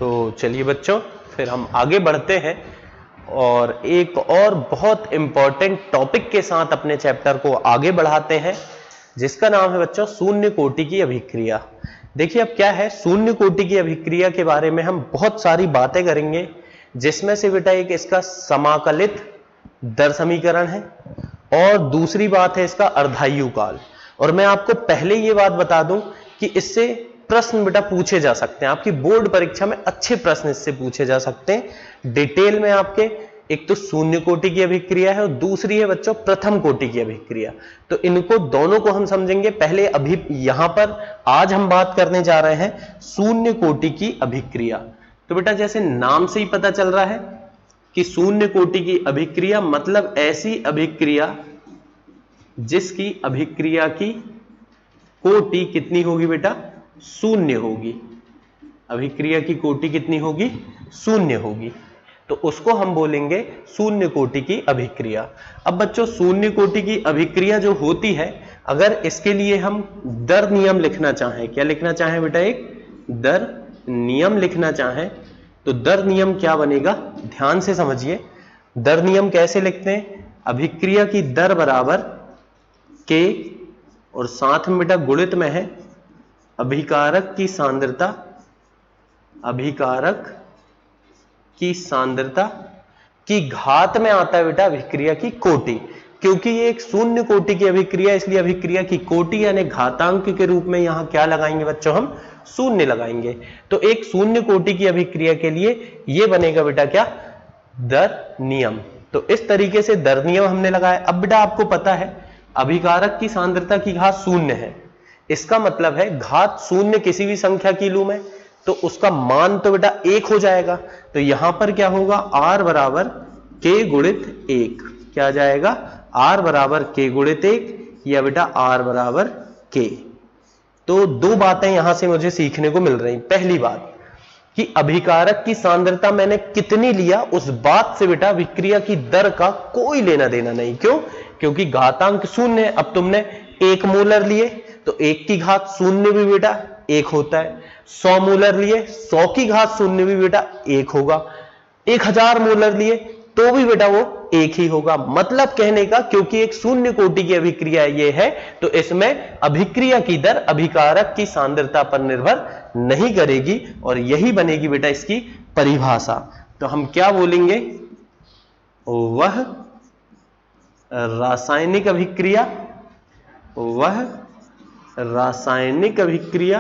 तो चलिए बच्चों, फिर हम आगे बढ़ते हैं और एक और बहुत इंपॉर्टेंट टॉपिक के साथ अपने चैप्टर को आगे बढ़ाते हैं, जिसका नाम है बच्चों शून्य कोटि की अभिक्रिया। देखिए अब क्या है, शून्य कोटि की अभिक्रिया के बारे में हम बहुत सारी बातें करेंगे, जिसमें से बेटा एक इसका समाकलित दर समीकरण है और दूसरी बात है इसका अर्धायु काल। और मैं आपको पहले ये बात बता दूं कि इससे प्रश्न बेटा पूछे जा सकते हैं, आपकी बोर्ड परीक्षा में अच्छे प्रश्न इससे पूछे जा सकते हैं डिटेल में। आपके एक तो शून्य कोटि की अभिक्रिया है और दूसरी है बच्चों प्रथम कोटि की अभिक्रिया। तो इनको दोनों को हम समझेंगे। पहले अभी यहां पर आज हम बात करने जा रहे हैं शून्य कोटि की अभिक्रिया। तो बेटा जैसे नाम से ही पता चल रहा है कि शून्य कोटि की अभिक्रिया मतलब ऐसी अभिक्रिया जिसकी अभिक्रिया की कोटि कितनी होगी बेटा, शून्य होगी। अभिक्रिया की कोटि कितनी होगी, शून्य होगी। तो उसको हम बोलेंगे शून्य कोटि की अभिक्रिया। अब बच्चों शून्य कोटि की अभिक्रिया जो होती है, अगर इसके लिए हम दर नियम लिखना चाहें, क्या लिखना चाहें बेटा, एक दर नियम लिखना चाहें, तो दर नियम क्या बनेगा, ध्यान से समझिए। दर नियम कैसे लिखते हैं, अभिक्रिया की दर बराबर के और साथ में बेटा गुणित में है अभिकारक की सांद्रता, अभिकारक की सांद्रता की घात में आता है बेटा अभिक्रिया की कोटि। क्योंकि ये एक शून्य कोटि की अभिक्रिया, इसलिए अभिक्रिया की कोटि यानी घातांक के रूप में यहां क्या लगाएंगे बच्चों, हम शून्य लगाएंगे। तो एक शून्य कोटि की अभिक्रिया के लिए ये बनेगा बेटा क्या, दर नियम। तो इस तरीके से दर नियम हमने लगाया। अब बेटा आपको पता है अभिकारक की सांद्रता की घात शून्य है, इसका मतलब है घात शून्य किसी भी संख्या की लूं मैं तो उसका मान तो बेटा 1 हो जाएगा। तो यहां पर क्या होगा, r बराबर k गुणित 1, क्या जाएगा, r बराबर k गुणित 1 या बेटा r बराबर k। तो दो बातें यहां से मुझे सीखने को मिल रही। पहली बात कि अभिकारक की सांद्रता मैंने कितनी लिया उस बात से बेटा अभिक्रिया की दर का कोई लेना देना नहीं। क्यों, क्योंकि घातांक शून्य है। अब तुमने 1 मोलर लिए तो 1 की घात शून्य भी बेटा 1 होता है, 100 मोलर लिए 100 की घात शून्य भी बेटा 1 होगा, 1000 मोलर लिए तो भी बेटा वो 1 ही होगा। मतलब कहने का, क्योंकि एक शून्य कोटि की अभिक्रिया ये है तो इसमें अभिक्रिया की दर अभिकारक की सांद्रता पर निर्भर नहीं करेगी और यही बनेगी बेटा इसकी परिभाषा। तो हम क्या बोलेंगे, वह रासायनिक अभिक्रिया, वह रासायनिक अभिक्रिया,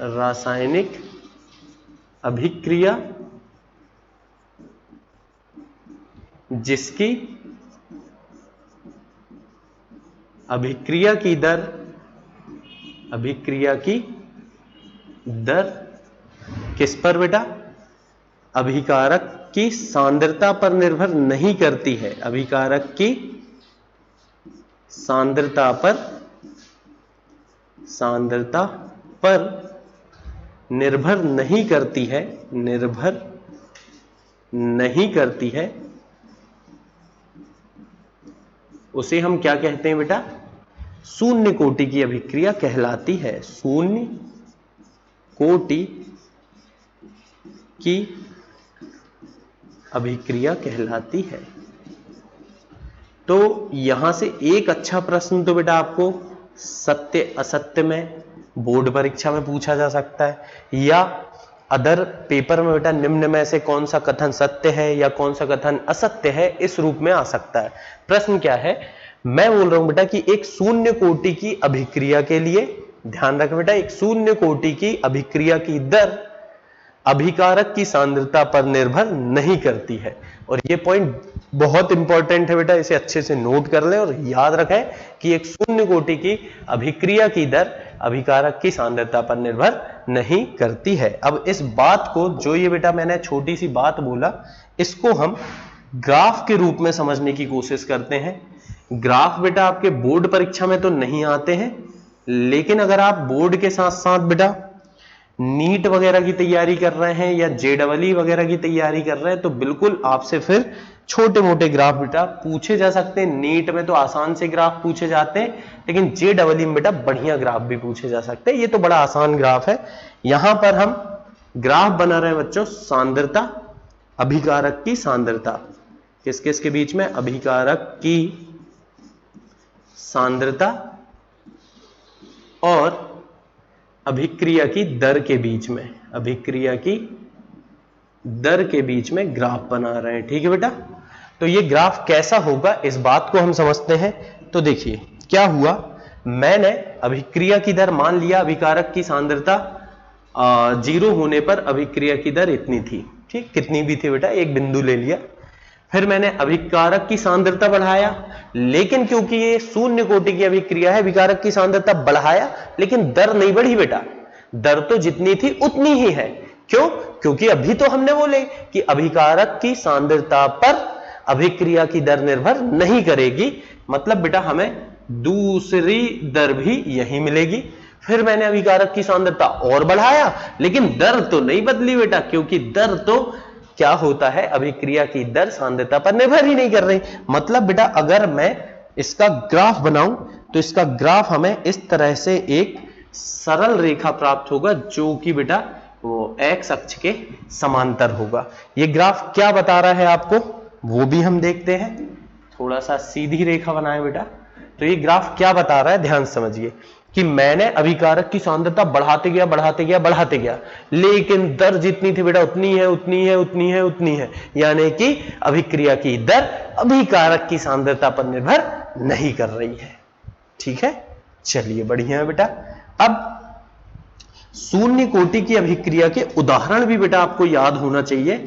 रासायनिक अभिक्रिया जिसकी अभिक्रिया की दर, अभिक्रिया की दर किस पर बेटा, अभिकारक की सांद्रता पर निर्भर नहीं करती है, अभिकारक की सांद्रता पर, सांद्रता पर निर्भर नहीं करती है, निर्भर नहीं करती है, उसे हम क्या कहते हैं बेटा, शून्य कोटि की अभिक्रिया कहलाती है। शून्य कोटि की अभिक्रिया कहलाती है। तो यहां से एक अच्छा प्रश्न तो बेटा आपको सत्य असत्य में बोर्ड परीक्षा में पूछा जा सकता है, या अदर पेपर में बेटा निम्न में से कौन सा कथन सत्य है या कौन सा कथन असत्य है, इस रूप में आ सकता है। प्रश्न क्या है, मैं बोल रहा हूं बेटा कि एक शून्य कोटि की अभिक्रिया के लिए, ध्यान रख बेटा, एक शून्य कोटि की अभिक्रिया की दर अभिकारक की सांद्रता पर निर्भर नहीं करती है। और ये पॉइंट बहुत इंपॉर्टेंट है बेटा, इसे अच्छे से नोट कर ले और याद रखें कि एक शून्य कोटि की अभिक्रिया की दर अभिकारक की सांद्रता पर निर्भर नहीं करती है। अब इस बात को, जो ये बेटा मैंने छोटी सी बात बोला, इसको हम ग्राफ के रूप में समझने की कोशिश करते हैं। ग्राफ बेटा आपके बोर्ड परीक्षा में तो नहीं आते हैं, लेकिन अगर आप बोर्ड के साथ साथ बेटा नीट वगैरह की तैयारी कर रहे हैं या JEE वगैरह की तैयारी कर रहे हैं तो बिल्कुल आपसे फिर छोटे मोटे ग्राफ बेटा पूछे जा सकते हैं। नीट में तो आसान से ग्राफ पूछे जाते हैं, लेकिन JEE में बेटा बढ़िया ग्राफ भी पूछे जा सकते हैं। ये तो बड़ा आसान ग्राफ है। यहां पर हम ग्राफ बना रहे हैं बच्चों सांद्रता, अभिकारक की सांद्रता, किस किस के बीच में, अभिकारक की सांद्रता और अभिक्रिया की दर के बीच में, अभिक्रिया की दर के बीच में ग्राफ बना रहे हैं। ठीक है बेटा, तो ये ग्राफ कैसा होगा इस बात को हम समझते हैं। तो देखिए क्या हुआ, मैंने अभिक्रिया की दर मान लिया, अभिकारक की सांद्रता 0 होने पर अभिक्रिया की दर इतनी थी। ठीक, कितनी भी थी बेटा, एक बिंदु ले लिया। फिर मैंने अभिकारक की सांद्रता बढ़ाया, लेकिन क्योंकि ये शून्य कोटि की अभिक्रिया है, अभिकारक की सांद्रता बढ़ाया लेकिन दर नहीं बढ़ी बेटा, दर तो जितनी थी उतनी ही है। क्यों? क्योंकि अभी तो हमने बोले कि अभिकारक की सांद्रता पर अभिक्रिया की दर निर्भर नहीं करेगी, मतलब बेटा हमें दूसरी दर भी यही मिलेगी। फिर मैंने अभिकारक की सांद्रता और बढ़ाया, लेकिन दर तो नहीं बदली बेटा, क्योंकि दर तो क्या होता है, अभिक्रिया की दर सांद्रता पर निर्भर ही नहीं कर रही। मतलब बेटा अगर मैं इसका ग्राफ बनाऊं तो इसका ग्राफ हमें इस तरह से एक सरल रेखा प्राप्त होगा, जो कि बेटा वो एक्स अक्ष के समांतर होगा। ये ग्राफ क्या बता रहा है आपको वो भी हम देखते हैं। थोड़ा सा सीधी रेखा बनाए बेटा, तो ये ग्राफ क्या बता रहा है ध्यान समझिए कि मैंने अभिकारक की सांद्रता बढ़ाते गया बढ़ाते गया बढ़ाते गया, लेकिन दर जितनी थी बेटा उतनी है उतनी है उतनी है उतनी है, यानी कि अभिक्रिया की दर अभिकारक की सांद्रता पर निर्भर नहीं कर रही है। ठीक है, चलिए बढ़िया है बेटा। अब शून्य कोटि की अभिक्रिया के उदाहरण भी बेटा आपको याद होना चाहिए।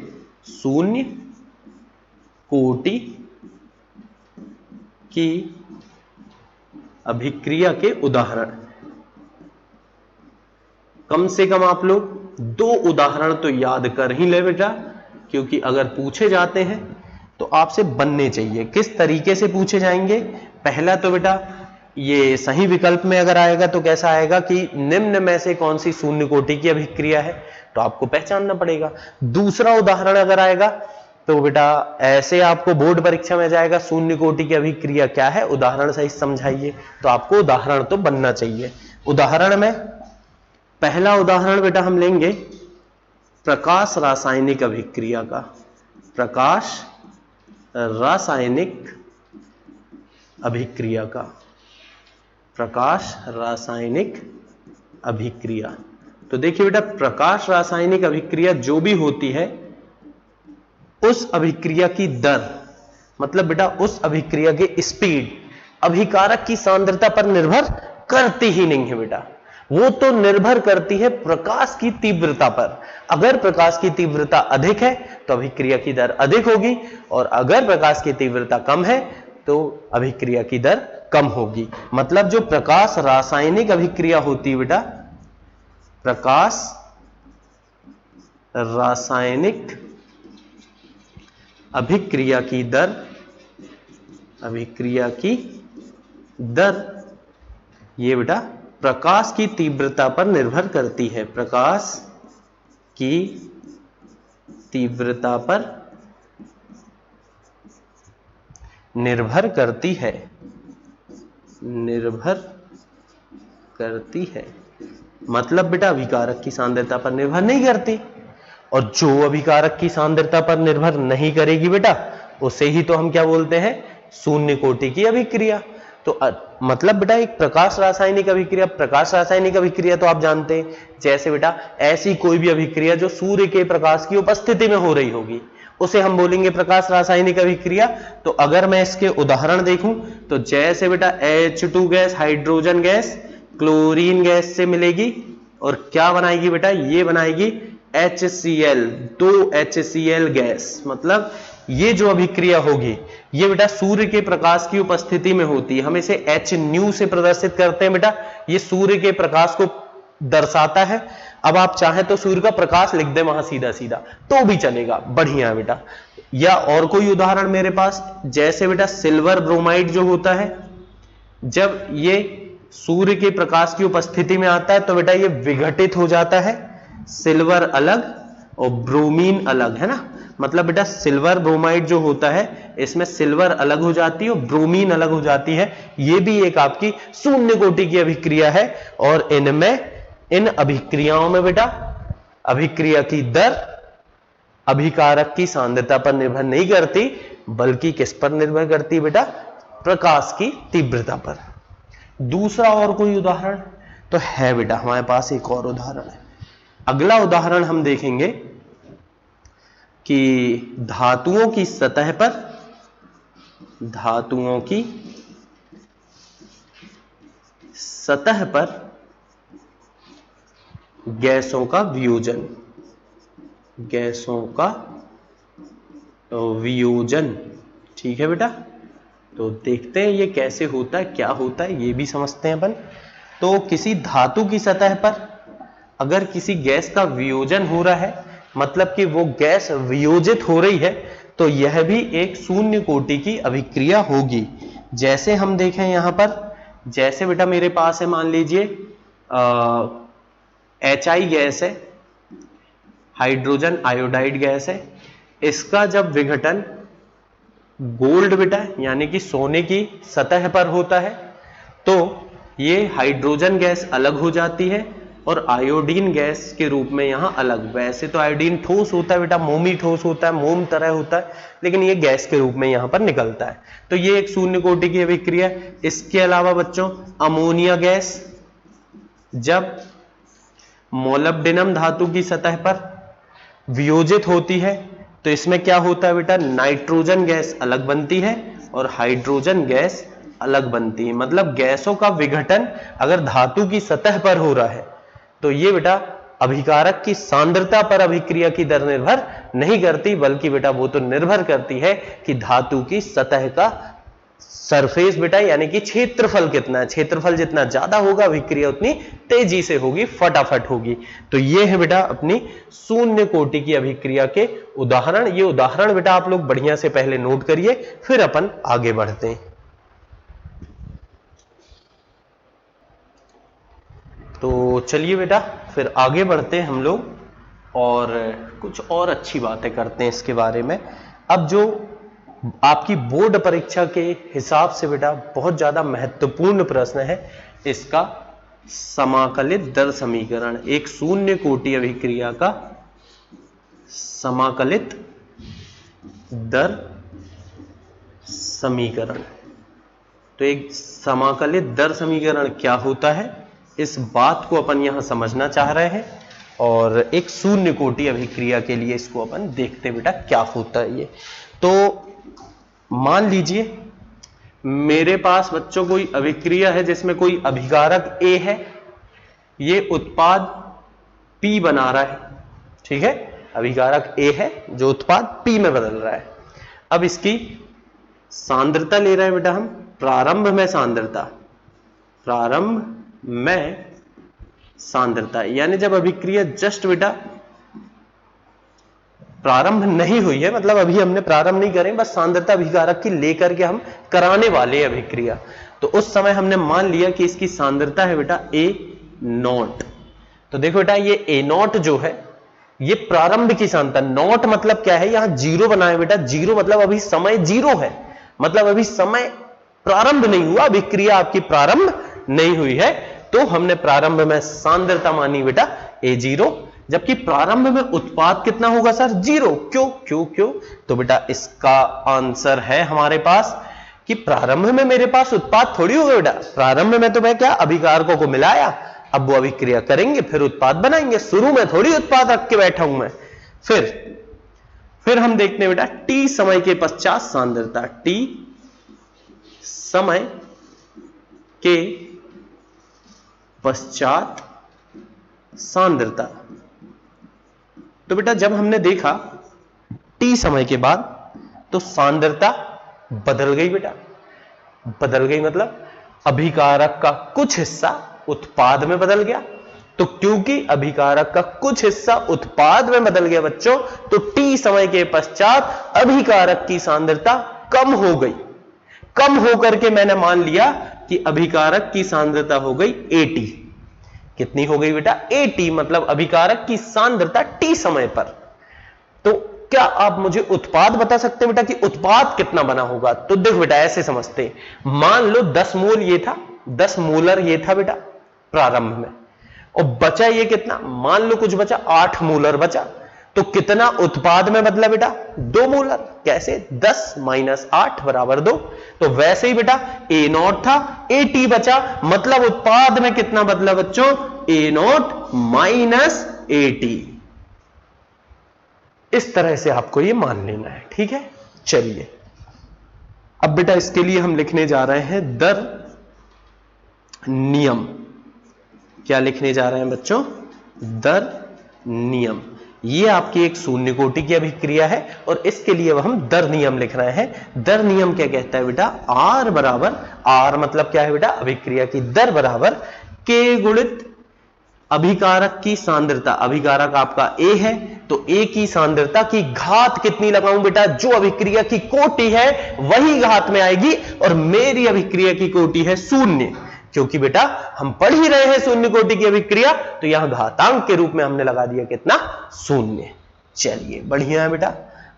शून्य कोटि की अभिक्रिया के उदाहरण कम से कम आप लोग 2 उदाहरण तो याद कर ही ले बेटा, क्योंकि अगर पूछे जाते हैं तो आपसे बनने चाहिए। किस तरीके से पूछे जाएंगे? पहला तो बेटा ये सही विकल्प में अगर आएगा तो कैसा आएगा कि निम्न में से कौन सी शून्य कोटि की अभिक्रिया है, तो आपको पहचानना पड़ेगा। दूसरा उदाहरण अगर आएगा तो बेटा ऐसे आपको बोर्ड परीक्षा में जाएगा, शून्य कोटि की अभिक्रिया क्या है, उदाहरण सही समझाइए, तो आपको उदाहरण तो बनना चाहिए। उदाहरण में पहला उदाहरण बेटा हम लेंगे प्रकाश रासायनिक अभिक्रिया का। प्रकाश रासायनिक अभिक्रिया का, प्रकाश रासायनिक अभिक्रिया। तो देखिए बेटा प्रकाश रासायनिक अभिक्रिया जो भी होती है उस अभिक्रिया की दर, मतलब बेटा उस अभिक्रिया की स्पीड अभिकारक की सांद्रता पर निर्भर करती ही नहीं है बेटा, वो तो निर्भर करती है प्रकाश की तीव्रता पर। अगर प्रकाश की तीव्रता अधिक है तो अभिक्रिया की दर अधिक होगी, और अगर प्रकाश की तीव्रता कम है तो अभिक्रिया की दर कम होगी। मतलब जो प्रकाश रासायनिक अभिक्रिया होती है बेटा, प्रकाश रासायनिक अभिक्रिया की दर, अभिक्रिया की दर ये बेटा प्रकाश की तीव्रता पर निर्भर करती है। प्रकाश की तीव्रता पर निर्भर करती है, निर्भर करती है। मतलब बेटा अभिकारक की सांद्रता पर निर्भर नहीं करती, और जो अभिकारक की सांद्रता पर निर्भर नहीं करेगी बेटा उसे ही तो हम क्या बोलते हैं, शून्य कोटि की अभिक्रिया। तो मतलब बेटा एक प्रकाश रासायनिक अभिक्रिया, प्रकाश रासायनिक अभिक्रिया तो आप जानते हैं, जैसे बेटा ऐसी कोई भी अभिक्रिया जो सूर्य के प्रकाश की उपस्थिति में हो रही होगी उसे हम बोलेंगे प्रकाश रासायनिक अभिक्रिया। तो अगर मैं इसके उदाहरण देखूं तो जैसे बेटा H2 gas hydrogen gas chlorine gas से मिलेगी और क्या बनाएगी बेटा, ये बनाएगी HCl, 2 HCl गैस। मतलब ये जो अभिक्रिया होगी ये बेटा सूर्य के प्रकाश की उपस्थिति में होती है, हम इसे Hν से प्रदर्शित करते हैं बेटा, ये सूर्य के प्रकाश को दर्शाता है। अब आप चाहें तो सूर्य का प्रकाश लिख दे वहां सीधा सीधा तो भी चलेगा, बढ़िया बेटा। या और कोई उदाहरण मेरे पास, जैसे बेटा सिल्वर ब्रोमाइड जो होता है, जब ये सूर्य के प्रकाश की उपस्थिति में आता है तो बेटा ये विघटित हो जाता है, सिल्वर अलग और ब्रोमीन अलग, है ना। मतलब बेटा सिल्वर ब्रोमाइड जो होता है इसमें सिल्वर अलग हो जाती है और ब्रोमीन अलग हो जाती है। ये भी एक आपकी शून्य कोटि की अभिक्रिया है, और इनमें इन अभिक्रियाओं में बेटा अभिक्रिया की दर अभिकारक की सांद्रता पर निर्भर नहीं करती, बल्कि किस पर निर्भर करती है बेटा? प्रकाश की तीव्रता पर। दूसरा और कोई उदाहरण तो है बेटा हमारे पास, एक और उदाहरण है। अगला उदाहरण हम देखेंगे कि धातुओं की सतह पर गैसों का वियोजन, ठीक है बेटा। तो देखते हैं ये कैसे होता है, क्या होता है, ये भी समझते हैं अपन। तो किसी धातु की सतह पर अगर किसी गैस का वियोजन हो रहा है, मतलब कि वो गैस वियोजित हो रही है, तो यह भी एक शून्य कोटि की अभिक्रिया होगी। जैसे हम देखें यहां पर, जैसे बेटा मेरे पास है, मान लीजिए HI गैस है, हाइड्रोजन आयोडाइड गैस है। इसका जब विघटन गोल्ड बेटा यानी कि सोने की सतह पर होता है, तो ये हाइड्रोजन गैस अलग हो जाती है और आयोडीन गैस के रूप में यहां अलग। वैसे तो आयोडीन ठोस होता है बेटा, मोमी ठोस होता है, मोम तरह होता है, लेकिन ये गैस के रूप में यहां पर निकलता है। तो ये एक शून्य कोटि की अभिक्रिया। इसके अलावा बच्चों अमोनिया गैस जब मोलिब्डेनम धातु की सतह पर वियोजित होती है, तो इसमें क्या होता है बेटा? नाइट्रोजन गैस अलग बनती है और हाइड्रोजन गैस अलग बनती है। मतलब गैसों का विघटन अगर धातु की सतह पर हो रहा है, तो ये बेटा अभिकारक की सांद्रता पर अभिक्रिया की दर निर्भर नहीं करती, बल्कि बेटा वो तो निर्भर करती है कि धातु की सतह का सरफेस बेटा यानी कि क्षेत्रफल कितना है। क्षेत्रफल जितना ज्यादा होगा अभिक्रिया उतनी तेजी से होगी, फटाफट होगी। तो ये है बेटा अपनी शून्य कोटि की अभिक्रिया के उदाहरण। ये उदाहरण बेटा आप लोग बढ़िया से पहले नोट करिए, फिर अपन आगे बढ़ते हैं। तो चलिए बेटा फिर आगे बढ़ते हैं हम लोग और कुछ और अच्छी बातें करते हैं इसके बारे में। अब जो आपकी बोर्ड परीक्षा के हिसाब से बेटा बहुत ज्यादा महत्वपूर्ण प्रश्न है, इसका समाकलित दर समीकरण। एक शून्य कोटि अभिक्रिया का समाकलित दर समीकरण। तो एक समाकलित दर समीकरण क्या होता है, इस बात को अपन यहां समझना चाह रहे हैं, और एक शून्य कोटि अभिक्रिया के लिए इसको अपन देखते बेटा क्या होता है ये। तो मान लीजिए मेरे पास बच्चों कोई अभिक्रिया है जिसमें कोई अभिकारक A है, ये उत्पाद P बना रहा है, ठीक है। अभिकारक A है जो उत्पाद P में बदल रहा है। अब इसकी सांद्रता ले रहे हैं बेटा हम, प्रारंभ में सांद्रता, यानी जब अभिक्रिया जस्ट बेटा प्रारंभ नहीं हुई है, मतलब अभी हमने प्रारंभ नहीं करें, बस सांद्रता अभिकारक की लेकर के हम कराने वाले अभिक्रिया। तो उस समय हमने मान लिया कि इसकी सांद्रता है बेटा A0। तो देखो बेटा ये A0 जो है ये प्रारंभ की सांद्रता, नॉट मतलब क्या है, यहां जीरो बनाए बेटा, जीरो मतलब अभी समय जीरो है, मतलब अभी समय प्रारंभ नहीं हुआ, अभिक्रिया आपकी प्रारंभ नहीं हुई है। तो हमने प्रारंभ में सांद्रता मानी बेटा A0, जबकि प्रारंभ में उत्पाद कितना होगा सर? जीरो। क्यों? तो बेटा इसका आंसर है हमारे पास कि प्रारंभ में मेरे पास उत्पाद थोड़ी होगा बेटा, प्रारंभ में तो मैं क्या अभिकारकों को मिलाया, अब वो अभिक्रिया करेंगे फिर उत्पाद बनाएंगे, शुरू में थोड़ी उत्पाद रख के बैठा हूं मैं। फिर हम देखते हैं बेटा T समय के पश्चात सांद्रता, T समय के पश्चात सांद्रता। तो बेटा जब हमने देखा T समय के बाद तो सांद्रता बदल गई बेटा, बदल गई मतलब अभिकारक का कुछ हिस्सा उत्पाद में बदल गया। तो क्योंकि अभिकारक का कुछ हिस्सा उत्पाद में बदल गया बच्चों, तो T समय के पश्चात अभिकारक की सांद्रता कम हो गई। कम होकर के मैंने मान लिया कि अभिकारक की सांद्रता हो गई AT। कितनी हो गई बेटा? AT, मतलब अभिकारक की सांद्रता T समय पर। तो क्या आप मुझे उत्पाद बता सकते हैं बेटा कि उत्पाद कितना बना होगा? तो देखो बेटा ऐसे समझते हैं, मान लो 10 मोल ये था, 10 मोलर ये था बेटा प्रारंभ में, और बचा ये कितना, मान लो कुछ बचा 8 मोलर बचा, तो कितना उत्पाद में बदला बेटा, 2 मोलर। कैसे, 10 माइनस 8 बराबर 2। तो वैसे ही बेटा A0 था, AT बचा, मतलब उत्पाद में कितना बदला बच्चों, A0 माइनस AT। इस तरह से आपको ये मान लेना है, ठीक है। चलिए अब बेटा इसके लिए हम लिखने जा रहे हैं दर नियम। क्या लिखने जा रहे हैं बच्चों, दर नियम। ये आपकी एक शून्य कोटि की अभिक्रिया है और इसके लिए हम दर नियम लिख रहे हैं। दर नियम क्या कहता है बेटा, R बराबर, R मतलब क्या है बेटा, अभिक्रिया की दर बराबर K गुणित अभिकारक की सांद्रता। अभिकारक आपका A है, तो A की सांद्रता की घात कितनी लगाऊं बेटा, जो अभिक्रिया की कोटि है वही घात में आएगी, और मेरी अभिक्रिया की कोटि है शून्य, क्योंकि बेटा हम पढ़ ही रहे हैं शून्य कोटि की अभिक्रिया, तो यहां घातांक के रूप में हमने लगा दिया कितना, शून्य। चलिए बढ़िया है बेटा।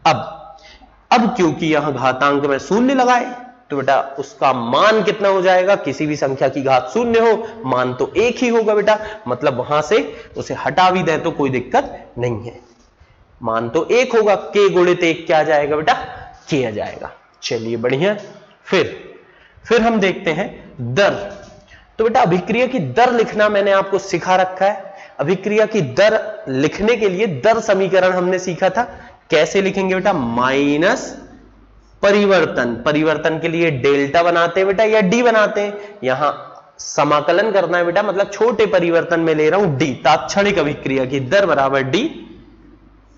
अब क्योंकि यहां घातांक में शून्य लगाए, तो बेटा उसका मान कितना हो जाएगा, किसी भी संख्या की घात शून्य हो, मान तो एक ही होगा बेटा, मतलब वहां से उसे हटा भी दे तो कोई दिक्कत नहीं है, मान तो एक होगा। K गुणित 1 क्या आ जाएगा बेटा, K आ जाएगा। चलिए बढ़िया। फिर हम देखते हैं दर। तो बेटा अभिक्रिया की दर लिखना मैंने आपको सिखा रखा है। अभिक्रिया की दर लिखने के लिए दर समीकरण हमने सीखा था। कैसे लिखेंगे बेटा, माइनस परिवर्तन के लिए डेल्टा बनाते हैं बेटा या डी बनाते हैं। यहां समाकलन करना है बेटा, मतलब छोटे परिवर्तन में ले रहा हूं डी, तात्क्षणिक अभिक्रिया की दर बराबर डी,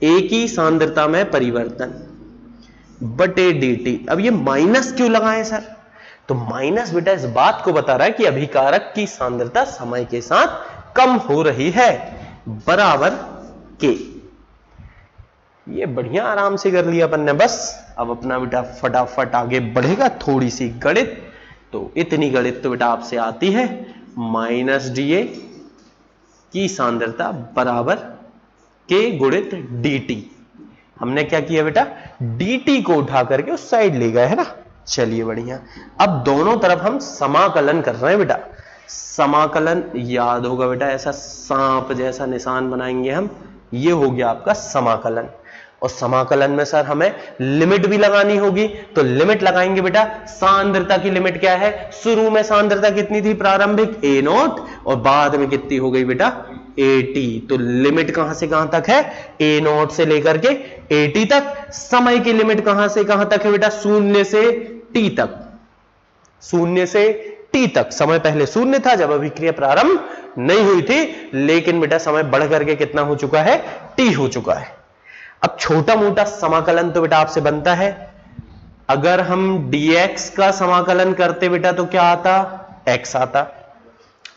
ए की सांद्रता में परिवर्तन बटे dt। अब ये माइनस क्यों लगाएं सर, तो माइनस बेटा इस बात को बता रहा है कि अभिकारक की सांद्रता समय के साथ कम हो रही है, बराबर के। ये बढ़िया आराम से कर लिया अपन ने। बस अब अपना बेटा फटाफट आगे बढ़ेगा। थोड़ी सी गणित, तो इतनी गणित तो बेटा आपसे आती है, माइनस डीए की सांद्रता बराबर के गुणित dt। हमने क्या किया बेटा, dt को उठा करके उस साइड ले गए है ना। चलिए बढ़िया। अब दोनों तरफ हम समाकलन कर रहे हैं बेटा। समाकलन याद होगा बेटा, ऐसा सांप जैसा निशान बनाएंगे हम, ये हो गया आपका समाकलन। और समाकलन में सर हमें लिमिट भी लगानी होगी, तो लिमिट लगाएंगे बेटा। सांद्रता की लिमिट क्या है, शुरू में सांद्रता कितनी थी प्रारंभिक, A0, और बाद में कितनी हो गई बेटा, AT। तो लिमिट कहां से कहां तक है, A0 से लेकर के AT तक। समय की लिमिट कहां से कहां तक है बेटा, 0 से T तक। 0 से T तक। समय पहले 0 था जब अभिक्रिया प्रारंभ नहीं हुई थी, लेकिन बेटा समय बढ़ करके कितना हो चुका है, T हो चुका है। अब छोटा मोटा समाकलन तो बेटा आपसे बनता है। अगर हम dx का समाकलन करते बेटा तो क्या आता, x आता।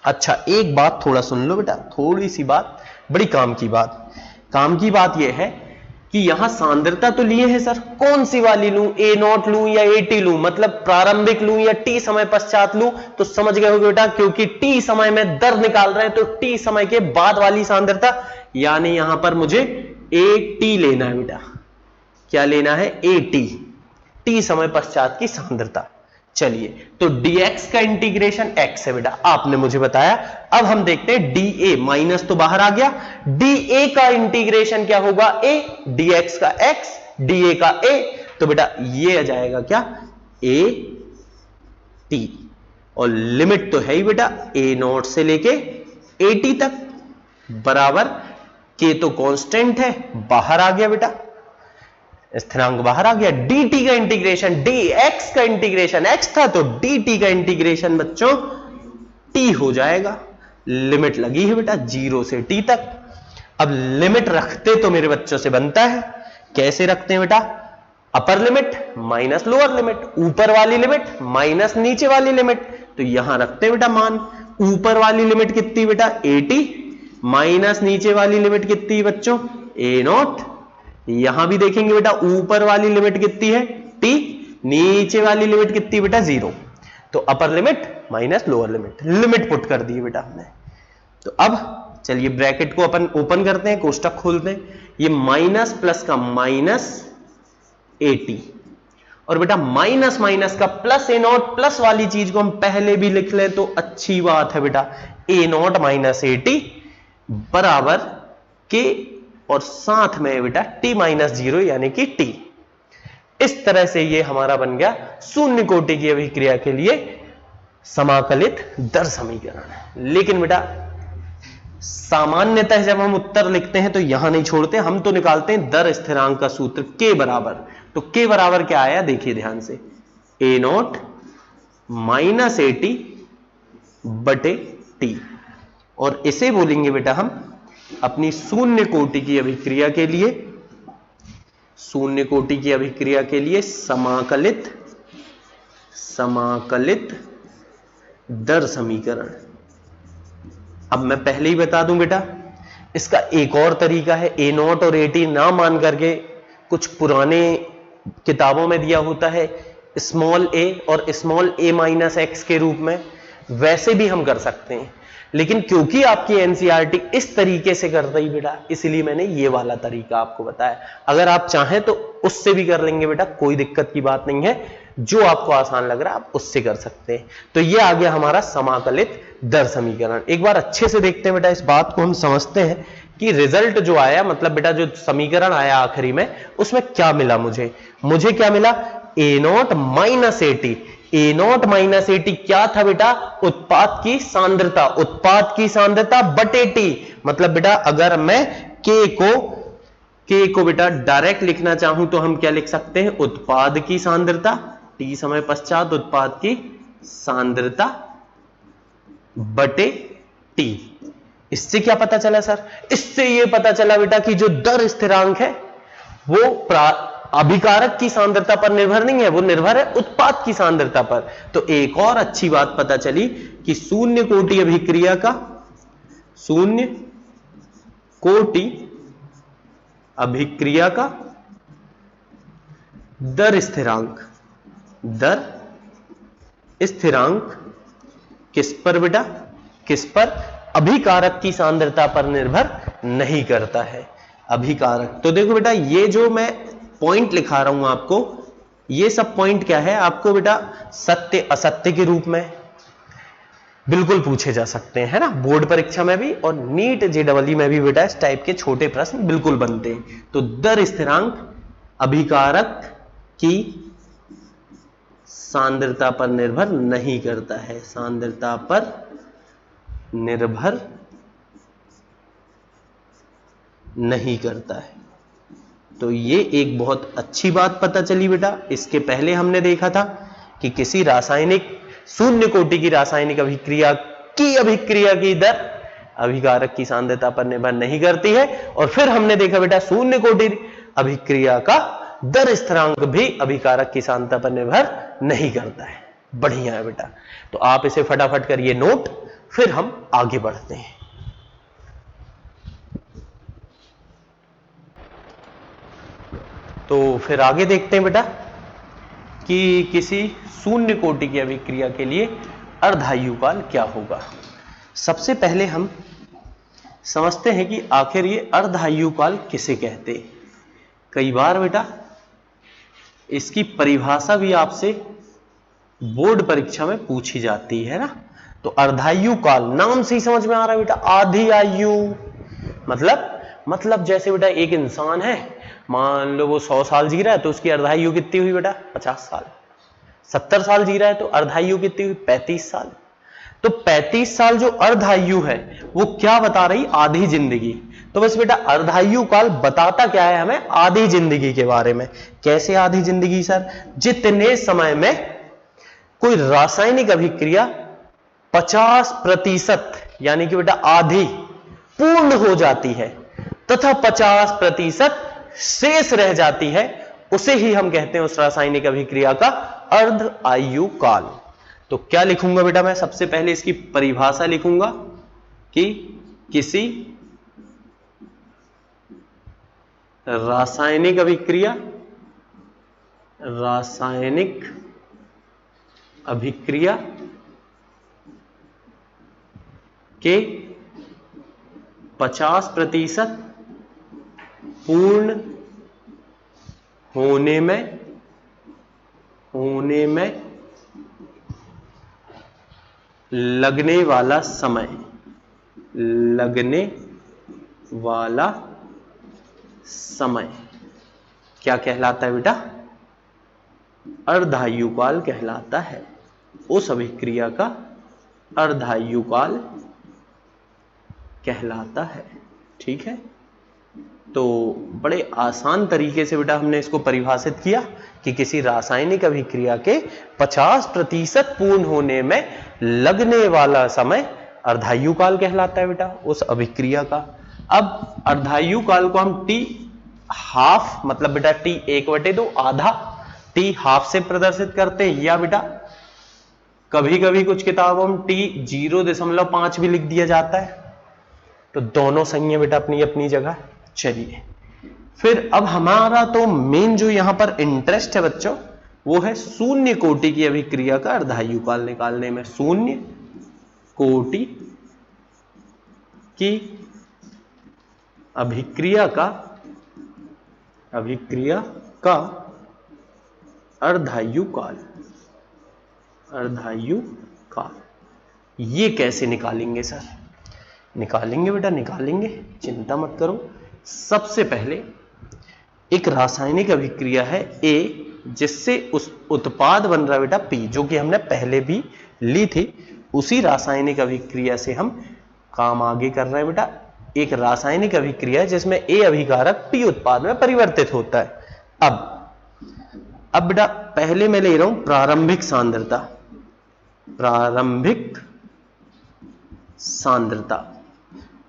अच्छा एक बात थोड़ा सुन लो बेटा, थोड़ी सी बात, बड़ी काम की बात। काम की बात यह है कि यहां सांद्रता तो लिए है सर, कौन सी वाली लूं, A0 लूं या AT लूं, मतलब प्रारंभिक लूं या T समय पश्चात लूं, तो समझ गए होगे बेटा, क्योंकि T समय में दर निकाल रहे हैं तो T समय के बाद वाली सांद्रता, यानी यहां पर मुझे AT लेना है बेटा। क्या लेना है, AT, T समय पश्चात की सांद्रता। चलिए तो dx का इंटीग्रेशन x है बेटा, आपने मुझे बताया। अब हम देखते हैं dA, माइनस तो बाहर आ गया, dA का इंटीग्रेशन क्या होगा, a, dx का x, dA का a, तो बेटा ये आ जाएगा क्या, AT। और लिमिट तो है ही बेटा A0 से लेके AT तक, बराबर के तो कांस्टेंट है, बाहर आ गया बेटा, स्थिरांक बाहर आ गया। dt का इंटीग्रेशन, dx का इंटीग्रेशन x था, तो dt का इंटीग्रेशन बच्चों t हो जाएगा। लिमिट लगी है बेटा 0 से t तक। अब लिमिट रखते तो मेरे बच्चों से बनता है, कैसे रखते हैं बेटा, upper limit minus lower limit, ऊपर वाली लिमिट माइनस नीचे वाली लिमिट। तो यहां रखते हैं बेटा मान, ऊपर वाली लिमिट कितनी बेटा, AT, माइनस नीचे वाली लिमिट कितनी बच्चों, A0। यहां भी देखेंगे बेटा ऊपर वाली लिमिट कितनी है, T, नीचे वाली लिमिट कितनी बेटा, 0। तो upper limit minus lower limit, limit put कर दी बेटा हमने। तो अब चलिए ब्रैकेट को अपन ओपन करते हैं, कोष्टक खोलते हैं। ये माइनस प्लस का माइनस AT, और बेटा माइनस माइनस का प्लस A0, प्लस वाली चीज को हम पहले भी लिख लें तो अच्छी बात है बेटा, A0 माइनस AT, बराबर के और साथ में बेटा t-0 यानी कि t। इस तरह से ये हमारा बन गया शून्य कोटि की अभिक्रिया के लिए समाकलित दर समीकरण। लेकिन बेटा सामान्यतः जब हम उत्तर लिखते हैं तो यहां नहीं छोड़ते, हम तो निकालते हैं दर स्थिरांक का सूत्र के बराबर। तो के बराबर क्या आया देखिए ध्यान से, a0 माइनस AT बटे t। और इसे बोलेंगे बेटा हम अपनी शून्य कोटि की अभिक्रिया के लिए, शून्य कोटि की अभिक्रिया के लिए समाकलित दर समीकरण। अब मैं पहले ही बता दूं बेटा, इसका एक और तरीका है, a0 और AT ना मान करके कुछ पुराने किताबों में दिया होता है स्मॉल a और स्मॉल a माइनस x के रूप में, वैसे भी हम कर सकते हैं। लेकिन क्योंकि आपकी एनसीईआरटी इस तरीके से कर रही बेटा, इसलिए मैंने ये वाला तरीका आपको बताया। अगर आप चाहें तो उससे भी कर लेंगे बेटा, कोई दिक्कत की बात नहीं है। जो आपको आसान लग रहा है आप उससे कर सकते हैं। तो ये आ गया हमारा समाकलित दर समीकरण। एक बार अच्छे से देखते हैं बेटा, इस बात को हम समझते हैं कि रिजल्ट जो आया, मतलब बेटा जो समीकरण आया आखिरी में, उसमें क्या मिला मुझे क्या मिला, a0 minus AT। a0 minus AT क्या था बेटा, उत्पाद की सांद्रता बटे t। मतलब बेटा अगर मैं k को बेटा डायरेक्ट लिखना चाहूं तो हम क्या लिख सकते हैं, उत्पाद की सांद्रता, t समय पश्चात उत्पाद की सांद्रता बटे t। इससे क्या पता चला सर, इससे यह पता चला बेटा कि जो दर स्थिरांक है वो अभिकारक की सांद्रता पर निर्भर नहीं है, वो निर्भर है उत्पाद की सांद्रता पर। तो एक और अच्छी बात पता चली कि शून्य कोटि अभिक्रिया का दर स्थिरांक किस पर बेटा, किस पर, अभिकारक की सांद्रता पर निर्भर नहीं करता है। अभिकारक, तो देखो बेटा ये जो मैं पॉइंट लिखा रहा हूं आपको, ये सब पॉइंट क्या है, आपको बेटा सत्य असत्य के रूप में बिल्कुल पूछे जा सकते हैं, है ना, बोर्ड परीक्षा में भी और नीट JEE में भी बेटा इस टाइप के छोटे प्रश्न बिल्कुल बनते हैं। तो दर स्थिरांक अभिकारक की सांद्रता पर निर्भर नहीं करता है, सांद्रता पर निर्भर नहीं करता है। तो ये एक बहुत अच्छी बात पता चली बेटा। इसके पहले हमने देखा था कि किसी रासायनिक शून्य कोटि की रासायनिक अभिक्रिया की दर अभिकारक की सांद्रता पर निर्भर नहीं करती है। और फिर हमने देखा बेटा शून्य कोटि अभिक्रिया का दर स्थिरांक भी अभिकारक की सांद्रता पर निर्भर नहीं करता है। बढ़िया है बेटा, तो आप इसे फटाफट करिए नोट, फिर हम आगे बढ़ते हैं। तो फिर आगे देखते हैं बेटा कि किसी शून्य कोटि की अभिक्रिया के लिए अर्धायुकाल क्या होगा। सबसे पहले हम समझते हैं कि आखिर ये अर्धायुकाल किसे कहते हैं। कई बार बेटा इसकी परिभाषा भी आपसे बोर्ड परीक्षा में पूछी जाती है ना। तो अर्धायुकाल नाम से ही समझ में आ रहा है बेटा, आधी आयु, मतलब जैसे बेटा एक इंसान है, मान लो वो 100 साल जी रहा है तो उसकी अर्धायु कितनी हुई बेटा, 50 साल। 70 साल जी रहा है तो अर्धायु कितनी हुई, 35 साल। तो 35 साल जो अर्धायु है वो क्या बता रही, आधी जिंदगी। तो बस बेटा अर्धायु काल बताता क्या है हमें, आधी जिंदगी के बारे में। कैसे आधी जिंदगी सर, जितने समय में कोई रासायनिक अभिक्रिया 50% यानी कि बेटा आधी पूर्ण हो जाती है तथा 50% शेष रह जाती है, उसे ही हम कहते हैं उस रासायनिक अभिक्रिया का अर्ध आयु काल। तो क्या लिखूंगा बेटा मैं, सबसे पहले इसकी परिभाषा लिखूंगा कि किसी रासायनिक अभिक्रिया के 50% पूर्ण होने में लगने वाला समय वाला समय क्या कहलाता है बेटा? अर्धायुकाल कहलाता है। उस अभिक्रिया का अर्धायुकाल कहलाता है। ठीक है, तो बड़े आसान तरीके से बेटा हमने इसको परिभाषित किया कि किसी रासायनिक अभिक्रिया के 50% पूर्ण होने में लगने वाला समय अर्धायुकाल कहलाता है बेटा उस अभिक्रिया का। अब अर्धायुकाल को हम टी हाफ मतलब बेटा टी 1/2 आधा टी हाफ से प्रदर्शित करते हैं, या बेटा कभी कभी कुछ किताबों में टी 0.5 भी लिख दिया जाता है। तो दोनों सही है बेटा अपनी अपनी जगह। चलिए फिर अब हमारा तो मेन जो यहां पर इंटरेस्ट है बच्चों वो है शून्य कोटि की अभिक्रिया का अर्धायुकाल निकालने में। शून्य कोटि की अभिक्रिया का अर्धायुकाल ये कैसे निकालेंगे सर? निकालेंगे बेटा निकालेंगे, चिंता मत करो। सबसे पहले एक रासायनिक अभिक्रिया है A जिससे उस उत्पाद बन रहा बेटा P, जो कि हमने पहले भी ली थी। उसी रासायनिक अभिक्रिया से हम काम आगे कर रहे हैं बेटा। एक रासायनिक अभिक्रिया है जिसमें A अभिकारक P उत्पाद में परिवर्तित होता है। अब बेटा पहले मैं ले रहा हूं प्रारंभिक सांद्रता।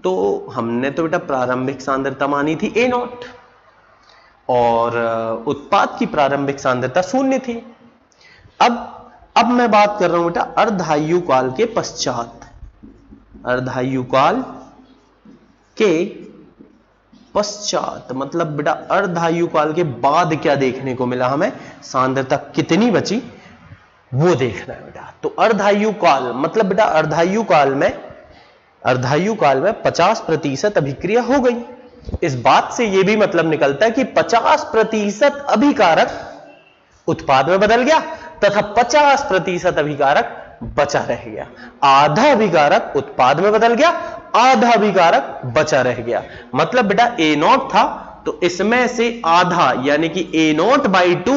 तो हमने तो बेटा प्रारंभिक सांद्रता मानी थी A0 और उत्पाद की प्रारंभिक सांद्रता 0 थी। अब मैं बात कर रहा हूं बेटा अर्धायुकाल के पश्चात। अर्धायुकाल के पश्चात मतलब बेटा अर्धायुकाल के बाद क्या देखने को मिला हमें, सांद्रता कितनी बची वो देखना है बेटा। तो अर्धायुकाल मतलब बेटा अर्धायुकाल में 50% अभिक्रिया हो गई। इस बात से यह भी मतलब निकलता है कि 50% अभिकारक उत्पाद में बदल गया तथा 50% अभिकारक बचा रह गया। आधा अभिकारक उत्पाद में बदल गया, आधा अभिकारक बचा रह गया। मतलब बेटा A0 था तो इसमें से आधा यानी कि A0/2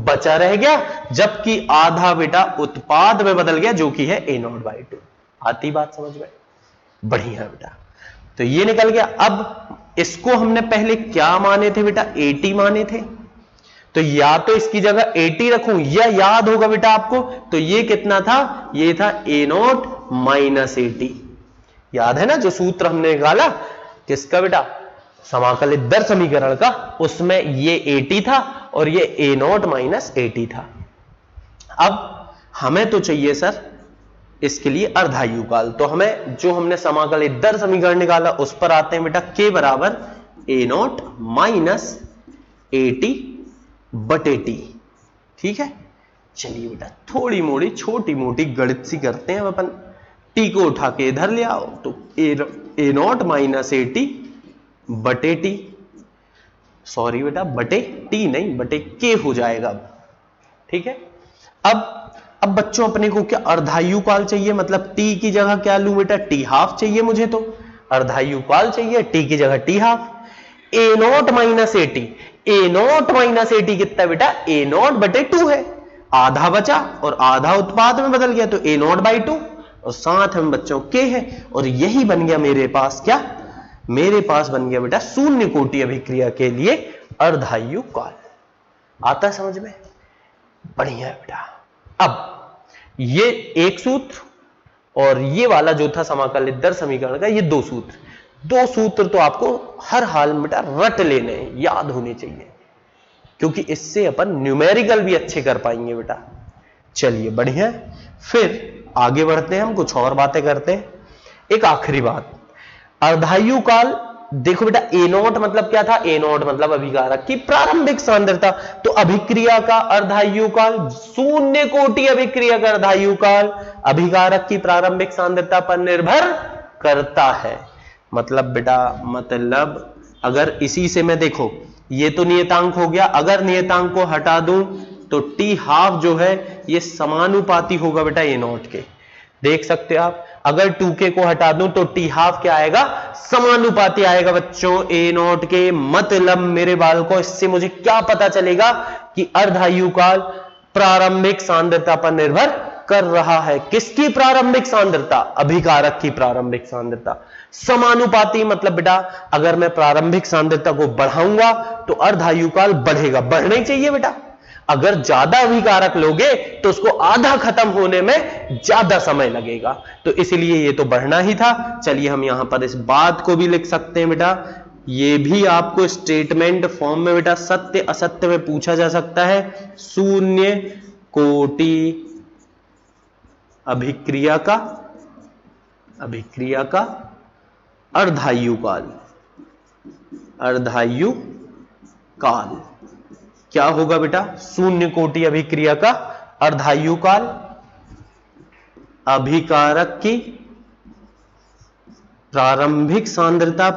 बचा रह गया, जबकि आधा बेटा उत्पाद में बदल गया जो कि है A0/2। आती बात समझ में? बढ़िया बेटा, तो ये निकल गया। अब इसको हमने पहले क्या माने थे बेटा? 80 माने थे। तो या तो इसकी जगह 80 रखूं या याद होगा बेटा आपको, तो ये कितना था? ये था A0 - 80। याद है ना जो सूत्र हमने निकाला किसका बेटा? समाकलित दर समीकरण का। उसमें ये 80 था और ये A0 - 80 था। अब हमें तो चाहिए सर इसके लिए अर्धायुकाल। तो हमें जो हमने समाकलित दर समीकरण निकाला उस पर आते हैं बेटा। K बराबर A0 - 80/T। ठीक है, चलिए बेटा थोड़ी मोड़ी छोटी मोटी गणित सी करते हैं अपन। T को उठा के इधर ले आओ तो A0 - 80/T, सॉरी बेटा बटे T नहीं बटे K हो जाएगा। ठीक है, अब बच्चों अपने को क्या अर्धायुकाल चाहिए, मतलब T की जगह क्या लूं बेटा? T हाफ चाहिए मुझे, तो अर्धायुकाल चाहिए, T की जगह T हाफ। A0 - 80, A0 - 80 कितना बेटा? A0/2 है। आधा बचा और आधा उत्पाद में बदल गया तो A0/2 और साथ में बच्चों K है। और यही बन गया मेरे पास क्या? मेरे पास बन गया बेटा शून्य कोटि अभिक्रिया के लिए अर्धायुकाल। आता है समझ में? बढ़िया है बेटा। अब ये एक सूत्र और ये वाला जो था समाकलित दर समीकरण का, ये दो सूत्र तो आपको हर हाल में बेटा रट लेने हैं, याद होने चाहिए, क्योंकि इससे अपन न्यूमेरिकल भी अच्छे कर पाएंगे बेटा। चलिए बढ़िया, फिर आगे बढ़ते हैं, हम कुछ और बातें करते हैं। एक आखिरी बात, अर्धायुकाल देखो बेटा A0 मतलब क्या था? A0 मतलब अभिकारक की प्रारंभिक सांद्रता। तो अभिक्रिया का अर्धायुकाल, शून्य कोटि अभिक्रिया का अर्धायुकाल अभिकारक की प्रारंभिक सांद्रता पर निर्भर करता है। मतलब बेटा अगर इसी से मैं देखो, ये तो नियतांक हो गया, अगर नियतांक को हटा दूं तो T हाफ जो है ये समानुपाती होगा बेटा A0 के। देख सकते हो आप, अगर 2k को हटा दूं तो t हाफ क्या आएगा, समानुपाती आएगा बच्चों a नॉट के। मतलब मेरे बालकों इससे मुझे क्या पता चलेगा कि अर्धायुकाल प्रारंभिक सांद्रता पर निर्भर कर रहा है। किसकी प्रारंभिक सांद्रता, अभिकारक की प्रारंभिक सांद्रता। समानुपाती मतलब बेटा अगर मैं प्रारंभिक सांद्रता को बढ़ाऊंगा तो अर्धायुकाल बढ़ेगा, बढ़ना ही चाहिए बेटा। अगर ज्यादा अभिकारक लोगे तो उसको आधा खत्म होने में ज्यादा समय लगेगा, तो इसलिए ये तो बढ़ना ही था। चलिए हम यहां पर इस बात को भी लिख सकते हैं बेटा, ये भी आपको स्टेटमेंट फॉर्म में बेटा सत्य असत्य में पूछा जा सकता है। शून्य कोटि अभिक्रिया का अर्धायुकाल क्या होगा बेटा, शून्य कोटि अभिक्रिया का अर्धायुकाल अभिकारक की प्रारंभिक सांद्रता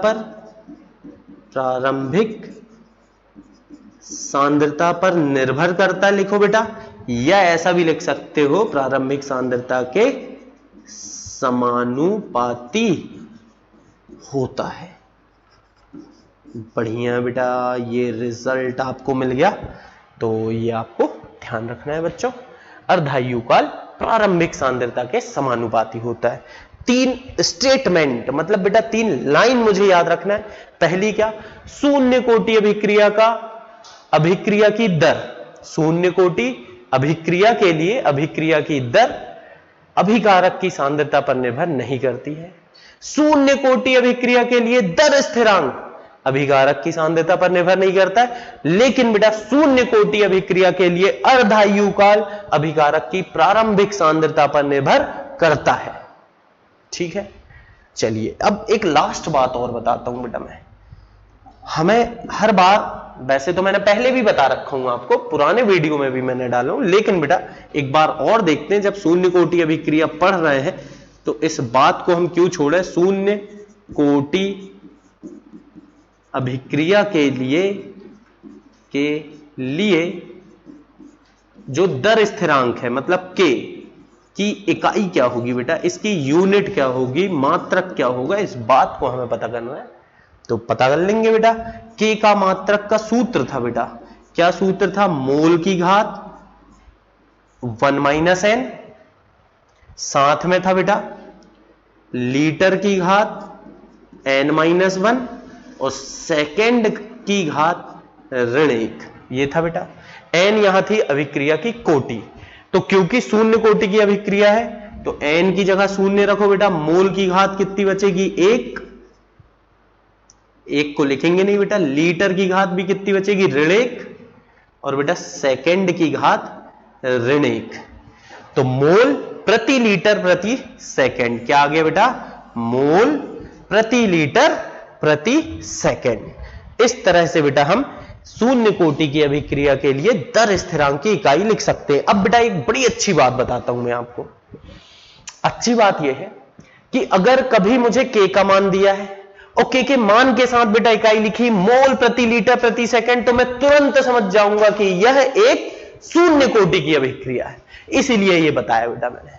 पर निर्भर करता लिखो बेटा, या ऐसा भी लिख सकते हो प्रारंभिक सांद्रता के समानुपाती होता है। बढ़िया बेटा, ये रिजल्ट आपको मिल गया, तो ये आपको ध्यान रखना है बच्चों। अर्धायुकाल प्रारंभिक सांद्रता के समानुपाती होता है। 3 स्टेटमेंट मतलब बेटा 3 लाइन मुझे याद रखना है। पहली क्या, शून्य कोटि अभिक्रिया की दर, शून्य कोटि अभिक्रिया के लिए अभिक्रिया की दर अभिकारक की सांद्रता पर निर्भर नहीं करती है। शून्य कोटि अभिक्रिया के लिए दर स्थिरांक अभिकारक की सांद्रता पर निर्भर नहीं करता है, लेकिन बेटा शून्य कोटि अभिक्रिया के लिए अर्धायुकाल अभिकारक की प्रारंभिक सांद्रता पर निर्भर करता है। ठीक है, चलिए अब एक लास्ट बात और बताता हूं बेटा मैं। हमें हर बार, वैसे तो मैंने पहले भी बता रखा हूं आपको, पुराने वीडियो में भी मैंने डाला हूं, लेकिन बेटा एक बार और देखते हैं। जब शून्य कोटि अभिक्रिया पढ़ रहे हैं तो इस बात को हम क्यों छोड़े, शून्य कोटि अभिक्रिया के लिए जो दर स्थिरांक है मतलब k की इकाई क्या होगी बेटा, इसकी यूनिट क्या होगी, मात्रक क्या होगा, इस बात को हमें पता करना है। तो पता कर लेंगे बेटा। k का मात्रक का सूत्र था बेटा, क्या सूत्र था, मोल की घात 1 - n, साथ में था बेटा लीटर की घात n - 1 और सेकंड की घात ऋण 1, ये था बेटा। n यहां थी अभिक्रिया की कोटि, तो क्योंकि शून्य कोटि की अभिक्रिया है तो n की जगह शून्य रखो बेटा। मोल की घात कितनी बचेगी, 1 को लिखेंगे नहीं बेटा। लीटर की घात भी कितनी बचेगी, ऋण 1, और बेटा सेकंड की घात ऋण 1। तो मोल प्रति लीटर प्रति सेकंड क्या आ गया बेटा, मोल प्रति लीटर प्रति सेकंड। इस तरह से बेटा हम शून्य कोटि की अभिक्रिया के लिए दर स्थिरांक की इकाई लिख सकते हैं। अब बेटा एक बड़ी अच्छी बात बताता हूं मैं आपको। अच्छी बात यह है कि अगर कभी मुझे k का मान दिया है और k के मान के साथ बेटा इकाई लिखी मोल प्रति लीटर प्रति सेकंड, तो मैं तुरंत समझ जाऊंगा कि यह एक शून्य कोटि की अभिक्रिया है। इसीलिए यह बताया बेटा मैंने,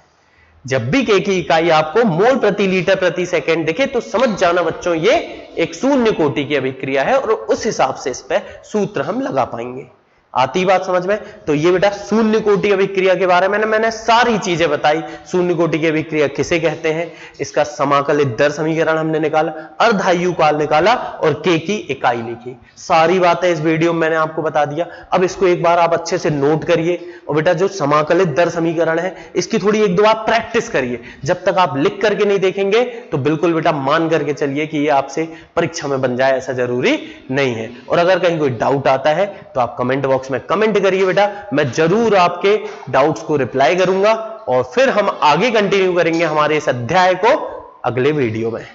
जब भी k की इकाई आपको मोल प्रति लीटर प्रति सेकंड दिखे तो समझ जाना बच्चों ये एक शून्य कोटि की अभिक्रिया है, और उस हिसाब से इस पे सूत्र हम लगा पाएंगे। आती बात समझ में। तो ये बेटा शून्य कोटि अभिक्रिया के बारे में मैंने सारी चीजें बताई। शून्य कोटि की अभिक्रिया किसे कहते हैं, इसका समाकलित दर समीकरण हमने निकाला, अर्धायुकाल निकाला और k की इकाई लिखी। सारी बातें इस वीडियो में मैंने आपको बता दिया। अब इसको एक बार आप अच्छे से नोट करिए, और बेटा जो समाकलित दर समीकरण है इसकी थोड़ी 1-2 बार प्रैक्टिस करिए। जब तक आप लिख करके नहीं देखेंगे तो बिल्कुल बेटा मान करके चलिए कि ये आपसे परीक्षा में बन जाए, ऐसा जरूरी नहीं है। और अगर कहीं कोई डाउट आता है तो आप कमेंट बॉक्स में कमेंट करिए बेटा, मैं जरूर आपके डाउट्स को रिप्लाई करूंगा, और फिर हम आगे कंटिन्यू करेंगे हमारे इस अध्याय को अगले वीडियो में।